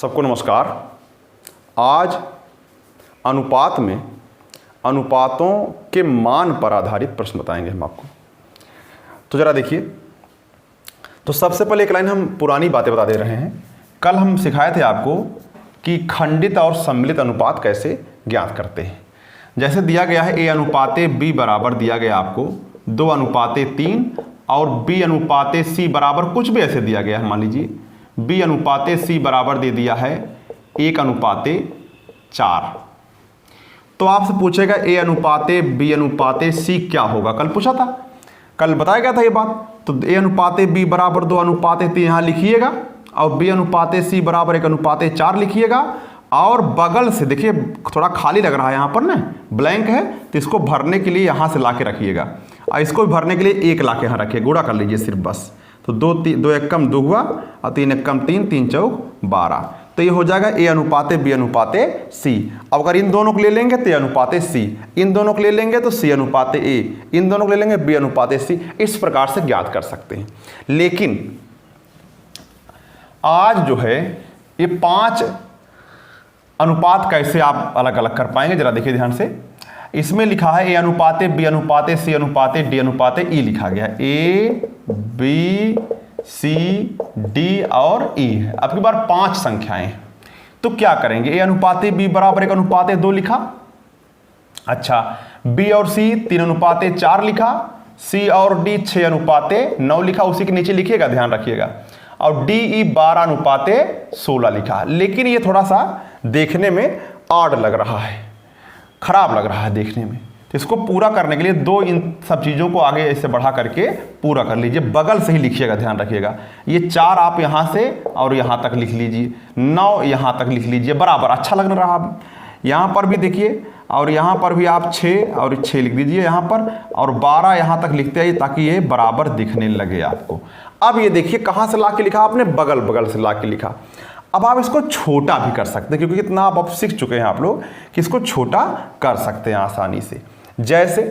सबको नमस्कार। आज अनुपात में अनुपातों के मान पर आधारित प्रश्न बताएंगे हम आपको। तो ज़रा देखिए, तो सबसे पहले एक लाइन हम पुरानी बातें बता दे रहे हैं। कल हम सिखाए थे आपको कि खंडित और सम्मिलित अनुपात कैसे ज्ञात करते हैं। जैसे दिया गया है a अनुपाते b बराबर दिया गया आपको 2 अनुपाते 3 और b अनुपाते c बराबर कुछ भी ऐसे दिया गया है। मान लीजिए b अनुपाते c बराबर दे दिया है 1 अनुपाते 4। तो आपसे पूछेगा a अनुपाते b अनुपाते c क्या होगा। कल पूछा था, कल बताया गया था ये बात। तो a अनुपाते b बराबर 2 अनुपाते 3 यहाँ लिखिएगा और b अनुपाते c बराबर 1 अनुपाते 4 लिखिएगा। और बगल से देखिए थोड़ा खाली लग रहा है यहाँ पर ना, ब्लैंक है, तो इसको भरने के लिए यहाँ से ला के रखिएगा और इसको भरने के लिए 1 ला के यहाँ रखिए, गुणा कर लीजिए सिर्फ बस। तो 2 एक कम 2 हुआ और 3 एक कम 3, 3 चौक 12। तो ये हो जाएगा a अनुपाते b अनुपाते c। अब अगर इन दोनों को ले लेंगे तो a अनुपाते c, इन दोनों को ले लेंगे तो c अनुपाते a, इन दोनों को ले लेंगे b अनुपाते c। इस प्रकार से ज्ञात कर सकते हैं। लेकिन आज जो है ये 5 अनुपात कैसे आप अलग अलग कर पाएंगे, जरा देखिए ध्यान से। इसमें लिखा है a अनुपाते b अनुपाते c अनुपाते d अनुपाते e लिखा गया है। a b c d और e है। अब की बार 5 संख्याएं हैं, तो क्या करेंगे। a अनुपाते b बराबर 1 अनुपाते 2 लिखा। अच्छा, b और c 3 अनुपाते 4 लिखा। c और d 6 अनुपाते 9 लिखा, उसी के नीचे लिखिएगा, ध्यान रखिएगा। और d e 12 अनुपाते 16 लिखा। लेकिन ये थोड़ा सा देखने में ऑड लग रहा है, खराब लग रहा है देखने में। तो इसको पूरा करने के लिए इन सब चीज़ों को आगे ऐसे बढ़ा करके पूरा कर लीजिए। बगल से ही लिखिएगा, ध्यान रखिएगा। ये 4 आप यहाँ से और यहाँ तक लिख लीजिए, 9 यहाँ तक लिख लीजिए, बराबर अच्छा लग रहा है। यहाँ पर भी देखिए, और यहाँ पर भी आप 6 और 6 लिख दीजिए यहाँ पर, और 12 यहाँ तक लिखते आइए ताकि ये बराबर दिखने लगे आपको। अब ये देखिए कहाँ से ला के लिखा आपने, बगल बगल से ला के लिखा। अब आप इसको छोटा भी कर सकते हैं, क्योंकि इतना आप सीख चुके हैं आप लोग कि इसको छोटा कर सकते हैं आसानी से। जैसे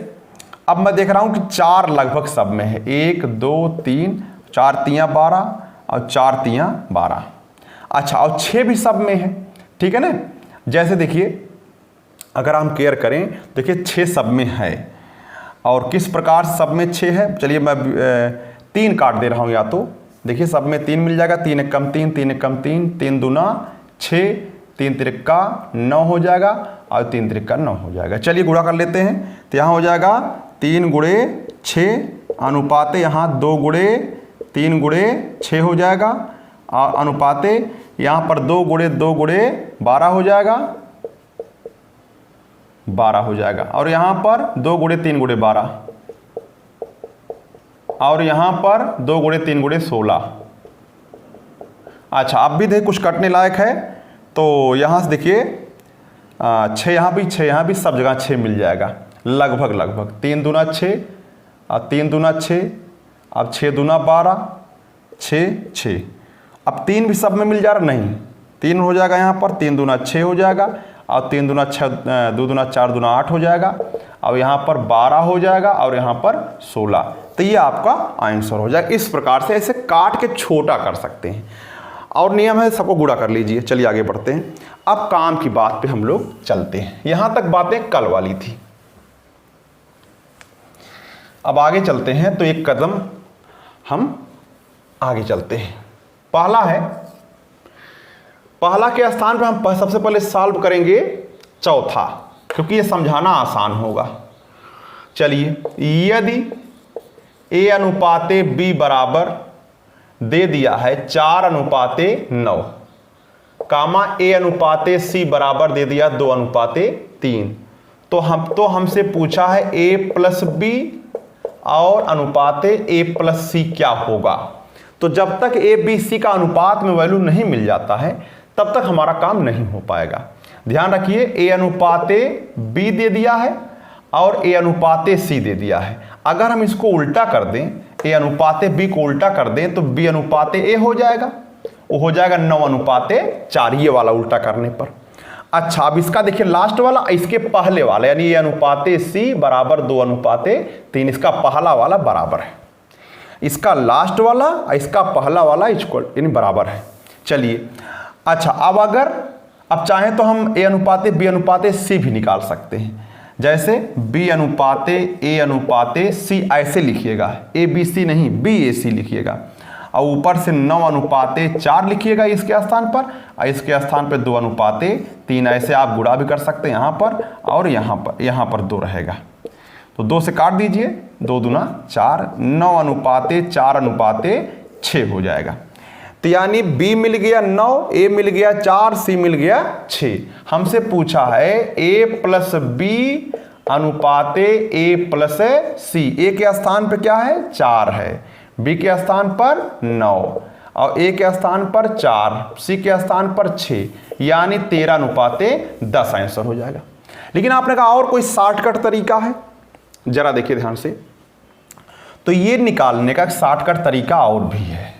अब मैं देख रहा हूँ कि 4 लगभग सब में है, 1 2 3, 4 3 12 और 4 3 12। अच्छा, और 6 भी सब में है, ठीक है ना। जैसे देखिए अगर हम केयर करें, देखिए 6 सब में है। और किस प्रकार सब में 6 है, चलिए मैं 3 काट दे रहा हूँ। या तो देखिए सब में 3 मिल जाएगा, 3 एक कम 3, 3 एक कम 3, 3 दूना 6, 3 तिरका 9 हो जाएगा और 3 तिरका 9 हो जाएगा। चलिए गुणा कर लेते हैं। तो यहाँ हो जाएगा 3 गुणे 6 अनुपाते यहाँ 2 गुणे 3 गुणे 6 हो जाएगा। और अनुपाते यहाँ पर 2 गुणे 2 गुणे 12 हो जाएगा, 12 हो जाएगा। और यहाँ पर 2 गुणे 3 गुणे 12 और यहाँ पर 2 गुणे 3 गुणे 16। अच्छा, अब भी देखिए कुछ कटने लायक है। तो यहाँ से देखिए 6 यहाँ भी 6 यहाँ भी, सब जगह 6 मिल जाएगा लगभग लगभग। 3 दूना 6 और 3 दूना 6, अब 6 दूना 12, 6 6। अब 3 भी सब में मिल जा रहा, नहीं 3 हो जाएगा यहाँ पर, 3 दूना 6 हो जाएगा और 3 दूना 6, 2 दूना 4 दूना 8 हो जाएगा। और यहाँ पर 12 हो जाएगा और यहाँ पर 16। तो ये आपका आंसर हो जाएगा। इस प्रकार से ऐसे काट के छोटा कर सकते हैं। और नियम है, सबको गुणा कर लीजिए। चलिए आगे बढ़ते हैं। अब काम की बात पे हम लोग चलते हैं। यहां तक बातें कल वाली थी, अब आगे चलते हैं। तो एक कदम हम आगे चलते हैं। पहला है, पहला के स्थान पर हम सबसे पहले सॉल्व करेंगे चौथा, क्योंकि ये समझाना आसान होगा। चलिए, यदि a अनुपाते b बराबर दे दिया है 4 अनुपाते 9, कामा a अनुपाते c बराबर दे दिया 2 अनुपाते 3, तो हमसे पूछा है a प्लस b और अनुपाते a प्लस c क्या होगा। तो जब तक a b c का अनुपात में वैल्यू नहीं मिल जाता है तब तक हमारा काम नहीं हो पाएगा। ध्यान रखिए, a अनुपाते b दे दिया है और a अनुपाते c दे दिया है। अगर हम इसको उल्टा कर दें, a अनुपाते b को उल्टा कर दें, तो b अनुपाते a हो जाएगा, वो हो जाएगा 9 अनुपाते 4, ये वाला उल्टा करने पर। अच्छा, अब इसका देखिए लास्ट वाला, इसके पहले वाला यानी a अनुपाते c बराबर 2 अनुपाते 3, इसका पहला वाला बराबर है, इसका लास्ट वाला इसका पहला वाला इक्वल यानी बराबर है। चलिए अच्छा, अब चाहें तो हम ए अनुपाते बी अनुपाते सी भी निकाल सकते हैं। जैसे बी अनुपाते ए अनुपाते सी ऐसे लिखिएगा, ए बी सी नहीं, बी ए सी लिखिएगा। और ऊपर से 9 अनुपाते 4 लिखिएगा इसके स्थान पर, और इसके स्थान पर 2 अनुपाते 3। ऐसे आप गुणा भी कर सकते हैं यहाँ पर और यहाँ पर 2 रहेगा, तो 2 से काट दीजिए, 2 दूना 4, 9 अनुपाते 4 अनुपाते 6 हो जाएगा। तो यानी B मिल गया 9, A मिल गया 4, C मिल गया 6। हमसे पूछा है A plus B अनुपाते A plus C। A के स्थान पर क्या है? 4 है, B के स्थान पर 9 और A के स्थान पर 4, C के स्थान पर 6, यानी 13 अनुपाते 10 आंसर हो जाएगा। लेकिन आपने कहा और कोई शॉर्टकट तरीका है? जरा देखिए ध्यान से, तो ये निकालने का शॉर्टकट तरीका और भी है,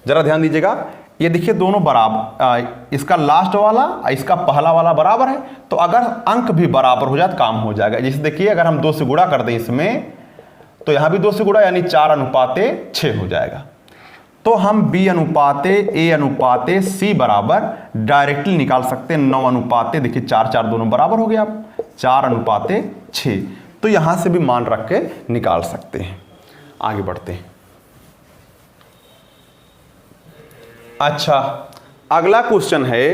जरा ध्यान दीजिएगा। ये देखिए दोनों बराबर, इसका लास्ट वाला इसका पहला वाला बराबर है, तो अगर अंक भी बराबर हो जाए तो काम हो जाएगा। जैसे देखिए अगर हम 2 से गुणा कर दें इसमें, तो यहां भी 2 से गुणा, यानी 4 अनुपाते 6 हो जाएगा। तो हम B अनुपाते A अनुपाते C बराबर डायरेक्टली निकाल सकते हैं 9 अनुपाते, देखिए 4 4 दोनों बराबर हो गया, अब 4 अनुपाते 6, तो यहां से भी मान रख के निकाल सकते हैं। आगे बढ़ते हैं। अच्छा, अगला क्वेश्चन है,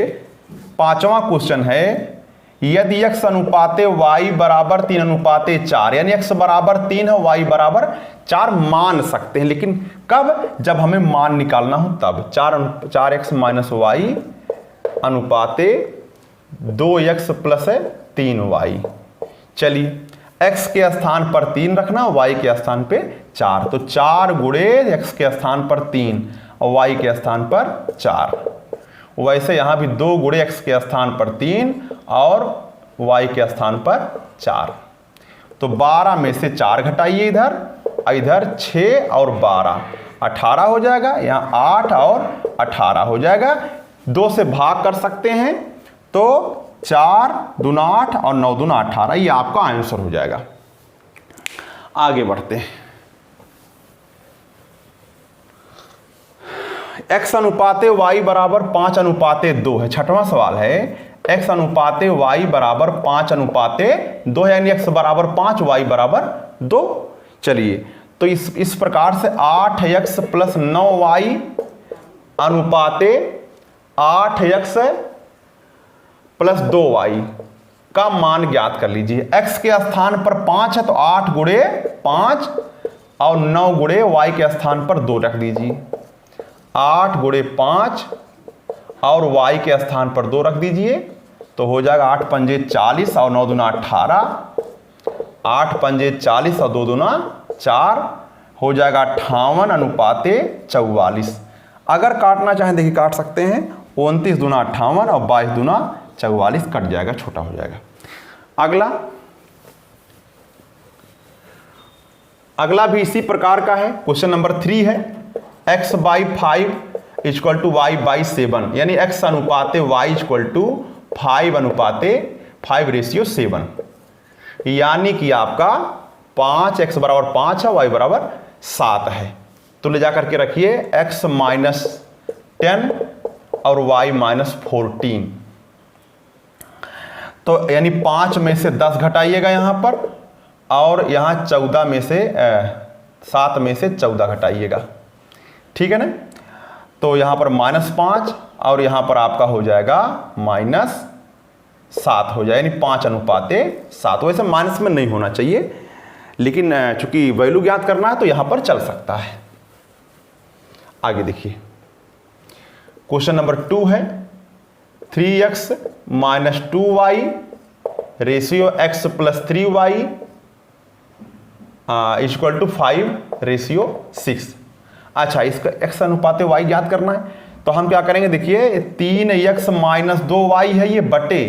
5वां क्वेश्चन है, यदि x अनुपाते y बराबर 3 अनुपाते 4, यानी x बराबर 3 है y बराबर 4 मान सकते हैं, लेकिन कब? जब हमें मान निकालना हो तब। 4x minus Y अनुपाते 2x plus 3y। चलिए x के स्थान पर 3 रखना, y के स्थान पे 4, तो 4 गुणे x के स्थान पर 3 और y के स्थान पर 4। वैसे यहां भी 2 गुणे x के स्थान पर 3 और y के स्थान पर 4। तो 12 में से 4 घटाइए इधर, इधर 6 और 12 18 हो जाएगा, यहाँ 8 और 18 हो जाएगा। 2 से भाग कर सकते हैं, तो 4 दूना 8 और 9 दूना 18, ये आपका आंसर हो जाएगा। आगे बढ़ते हैं। x अनुपाते y बराबर 5 अनुपाते 2 है, 6वां सवाल है। x अनुपाते y बराबर 5 अनुपाते 2 है, यानी x बराबर 5 y बराबर 2। चलिए तो इस प्रकार से 8x plus 9y अनुपाते 8x plus 2y का मान ज्ञात कर लीजिए। x के स्थान पर 5 है, तो 8 गुणे 5 और 9 गुणे y के स्थान पर 2 रख दीजिए। 8 गुणे 5 और y के स्थान पर 2 रख दीजिए, तो हो जाएगा 8 पंजे 40 और 9 दूना 18, 8 पंजे 40 और 2 दूना 4, हो जाएगा 58 अनुपाते 44। अगर काटना चाहें देखिए काट सकते हैं, 29 दूना 58 और 22 दूना 44, कट जाएगा, छोटा हो जाएगा। अगला भी इसी प्रकार का है, क्वेश्चन नंबर 3 है। x by 5 equal to y by 7, यानी x अनुपाते y इक्वल टू 5 अनुपाते 5 रेशियो 7, यानी कि आपका 5x बराबर 5 है, y बराबर 7 है। तो ले जाकर के रखिए x माइनस 10 और y माइनस 14, तो यानी 5 में से 10 घटाइएगा यहाँ पर, और यहाँ 14 में से 7 में से 14 घटाइएगा, ठीक है ना। तो यहाँ पर -5 और यहाँ पर आपका हो जाएगा -7 हो जाए, यानी 5 अनुपाते 7। वैसे माइनस में नहीं होना चाहिए, लेकिन चूंकि वैल्यू ज्ञात करना है तो यहाँ पर चल सकता है। आगे देखिए, क्वेश्चन नंबर 2 है। 3x minus 2y ratio x plus 3y equal to 5 ratio 6। अच्छा, इसका x अनुपाते y ज्ञात करना है, तो हम क्या करेंगे, देखिए 3x माइनस 2y है ये, बटे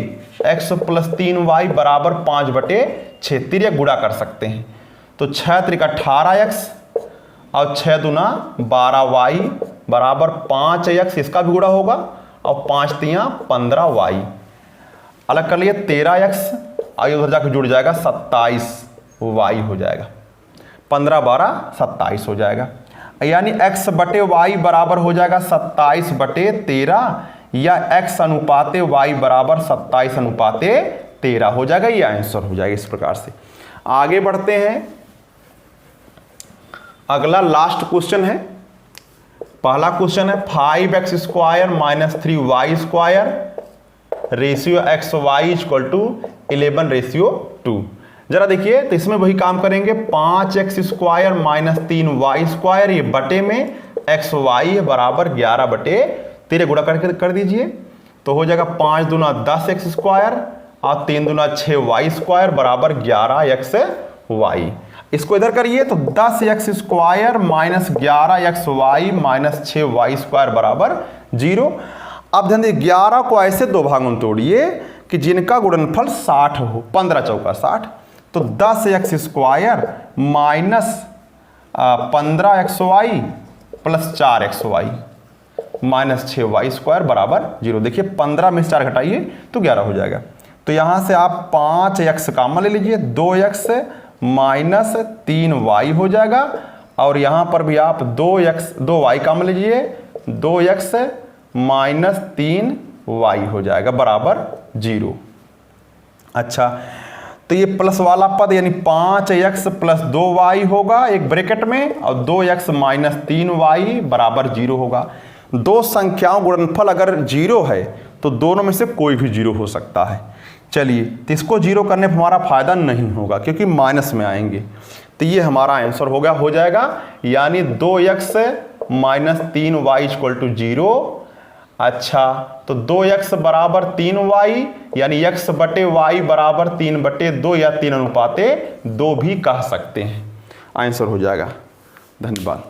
x प्लस 3y बराबर 5 बटे 6, तिर्यक गुणा कर सकते हैं। तो 6 त्रिका 18x और 6 दूना 12y बराबर 5x, इसका भी गुणा होगा, और 5 तियां 15y, अलग कर लिए 13x, और उधर जाकर जुड़ जाएगा 27y हो जाएगा, 15 12 27 हो जाएगा, यानी x बटे y बराबर हो जाएगा 27 बटे 13, या x अनुपाते y बराबर 27 अनुपाते 13 हो जाएगा। ये आंसर हो जाएगा इस प्रकार से। आगे बढ़ते हैं, अगला लास्ट क्वेश्चन है। पहला क्वेश्चन है 5x square minus 3y square ratio x y equal to 11:2। जरा देखिए, तो इसमें वही काम करेंगे, 5x square minus 3y square, ये बटे में एक्स वाई बराबर 11/13 गुणा करके कर दीजिए, तो हो जाएगा 5 दूना 10x स्क्वायर और 3 दूना 6y स्क्वायर बराबर 11xy। इसको इधर करिए तो 10x square minus 11xy minus 6y square बराबर 0। अब ध्यान दीजिए, 11 को ऐसे दो भागों में तोड़िए कि जिनका गुणनफल 60 हो, 15 चौका 60, तो 10x square minus 15xy plus 4xy minus 6y square बराबर 0। देखिए 15 में से 4 घटाइए तो 11 हो जाएगा। तो यहां से आप 5x कॉमन ले लीजिए, 2x माइनस 3y हो जाएगा, और यहां पर भी आप 2y कॉमन लीजिए, 2x माइनस 3y हो जाएगा बराबर 0। अच्छा, तो ये प्लस वाला पद यानी 5x प्लस 2y होगा एक ब्रैकेट में, और 2x माइनस 3y बराबर 0 होगा। दो संख्याओं गुणनफल अगर 0 है तो दोनों में से कोई भी 0 हो सकता है। चलिए, तो इसको 0 करने पर हमारा फायदा नहीं होगा क्योंकि माइनस में आएंगे, तो ये हमारा आंसर हो जाएगा, यानी 2x minus 3y equal to 0। अच्छा, तो 2x बराबर 3y यानी x बटे y बराबर 3/2 या 3 अनुपाते 2 भी कह सकते हैं। आंसर हो जाएगा। धन्यवाद।